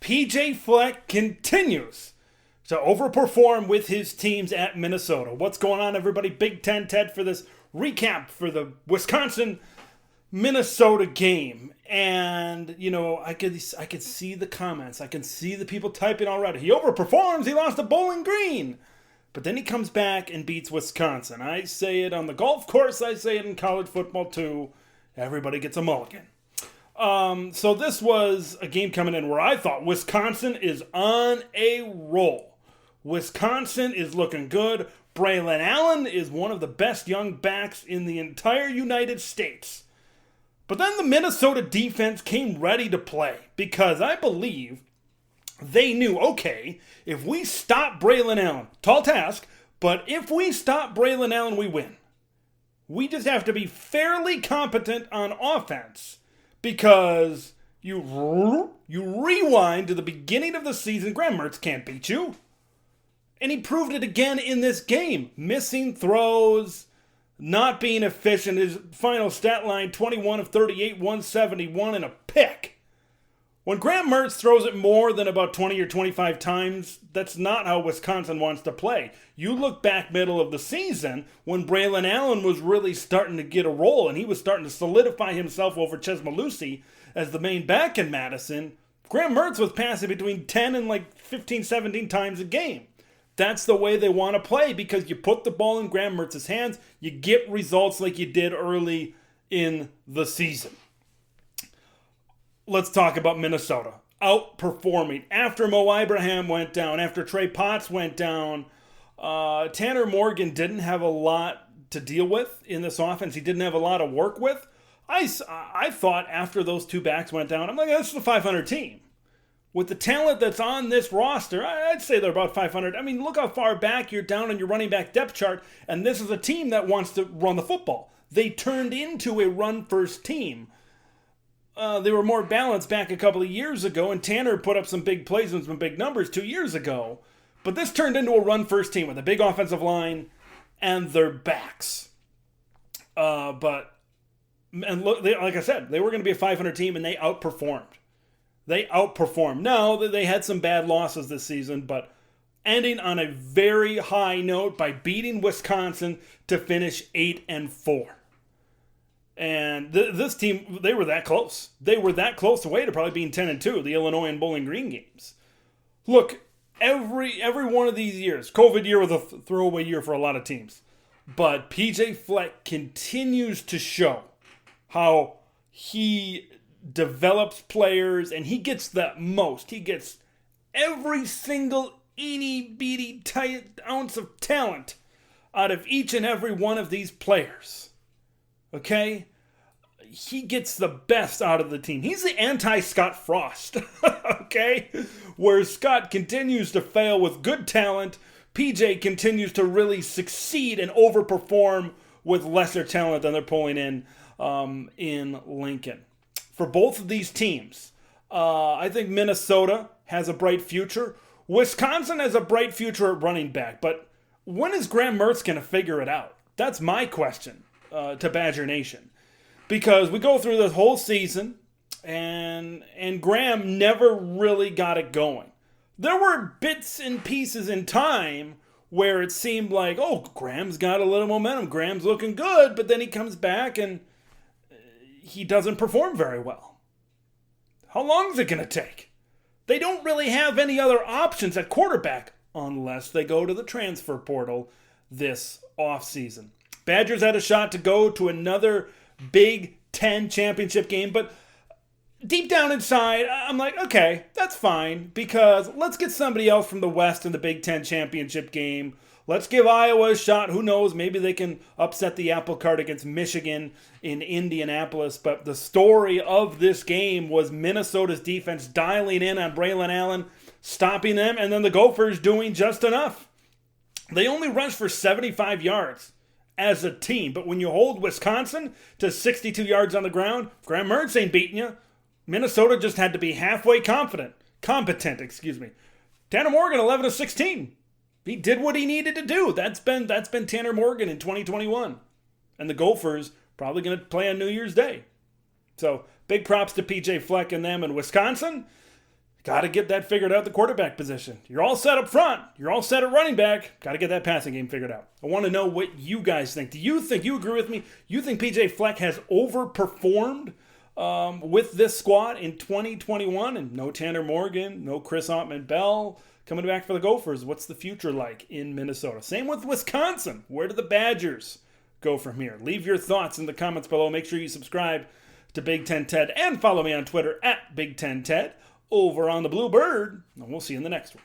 PJ Fleck continues to overperform with his teams at Minnesota. What's going on, everybody? Big Ten Ted for this recap for the Wisconsin-Minnesota game. And, you know, I could see the comments. I can see the people typing already. He overperforms. He lost to Bowling Green. But then he comes back and beats Wisconsin. I say it on the golf course. I say it in college football, too. Everybody gets a mulligan. So this was a game coming in where I thought Wisconsin is on a roll. Wisconsin is looking good. Braylon Allen is one of the best young backs in the entire United States. But then the Minnesota defense came ready to play because I believe they knew, okay, if we stop Braylon Allen, tall task, but if we stop Braylon Allen, we win. We just have to be fairly competent on offense because you rewind to the beginning of the season, Grahmn Mertz can't beat you. And he proved it again in this game. Missing throws, not being efficient. His final stat line, 21 of 38, 171, and a pick. When Grahmn Mertz throws it more than about 20 or 25 times, that's not how Wisconsin wants to play. You look back middle of the season when Braylon Allen was really starting to get a roll and he was starting to solidify himself over Chesmalusi as the main back in Madison. Grahmn Mertz was passing between 10 and like 15, 17 times a game. That's the way they want to play because you put the ball in Grahmn Mertz's hands, you get results like you did early in the season. Let's talk about Minnesota. Outperforming. After Mo Ibrahim went down, after Trey Potts went down, Tanner Morgan didn't have a lot to deal with in this offense. He didn't have a lot to work with. I thought after those two backs went down, I'm like, this is a 500 team. With the talent that's on this roster, I'd say they're about 500. I mean, look how far back you're down on your running back depth chart, and this is a team that wants to run the football. They turned into a run-first team. They were more balanced back a couple of years ago, and Tanner put up some big plays and some big numbers 2 years ago. But this turned into a run-first team with a big offensive line and their backs. Like I said, they were going to be a 500 team, and they outperformed. Now, they had some bad losses this season, but ending on a very high note by beating Wisconsin to finish 8-4. And this team, they were that close. They were that close away to probably being 10-2, the Illinois and Bowling Green games. Look, every one of these years, COVID year was a throwaway year for a lot of teams. But PJ Fleck continues to show how he develops players and he gets the most. He gets every single itty-bitty ounce of talent out of each and every one of these players. Okay? He gets the best out of the team. He's the anti-Scott Frost. Okay? Where Scott continues to fail with good talent, PJ continues to really succeed and overperform with lesser talent than they're pulling in Lincoln. For both of these teams, I think Minnesota has a bright future. Wisconsin has a bright future at running back, but when is Grahmn Mertz going to figure it out? That's my question to Badger Nation. Because we go through this whole season, and Graham never really got it going. There were bits and pieces in time where it seemed like, oh, Graham's got a little momentum. Graham's looking good, but then he comes back and he doesn't perform very well. How long is it going to take? They don't really have any other options at quarterback unless they go to the transfer portal this offseason. Badgers had a shot to go to another Big Ten championship game, but deep down inside, I'm like, okay, that's fine, because let's get somebody else from the West in the Big Ten championship game. Let's give Iowa a shot. Who knows? Maybe they can upset the apple cart against Michigan in Indianapolis. But the story of this game was Minnesota's defense dialing in on Braylon Allen, stopping them, and then the Gophers doing just enough. They only rushed for 75 yards as a team. But when you hold Wisconsin to 62 yards on the ground, Grahmn Mertz ain't beating you. Minnesota just had to be halfway competent. Tanner Morgan, 11 of 16. He did what he needed to do. That's been Tanner Morgan in 2021. And the Gophers probably going to play on New Year's Day. So big props to PJ Fleck and them. And Wisconsin, got to get that figured out at the quarterback position. You're all set up front. You're all set at running back. Got to get that passing game figured out. I want to know what you guys think. Do you agree with me? You think PJ Fleck has overperformed with this squad in 2021? And no Tanner Morgan, no Chris Ottman-Bell coming back for the Gophers. What's the future like in Minnesota? Same with Wisconsin. Where do the Badgers go from here? Leave your thoughts in the comments below. Make sure you subscribe to Big Ten Ted and follow me on Twitter at Big Ten Ted over on the Bluebird. And we'll see you in the next one.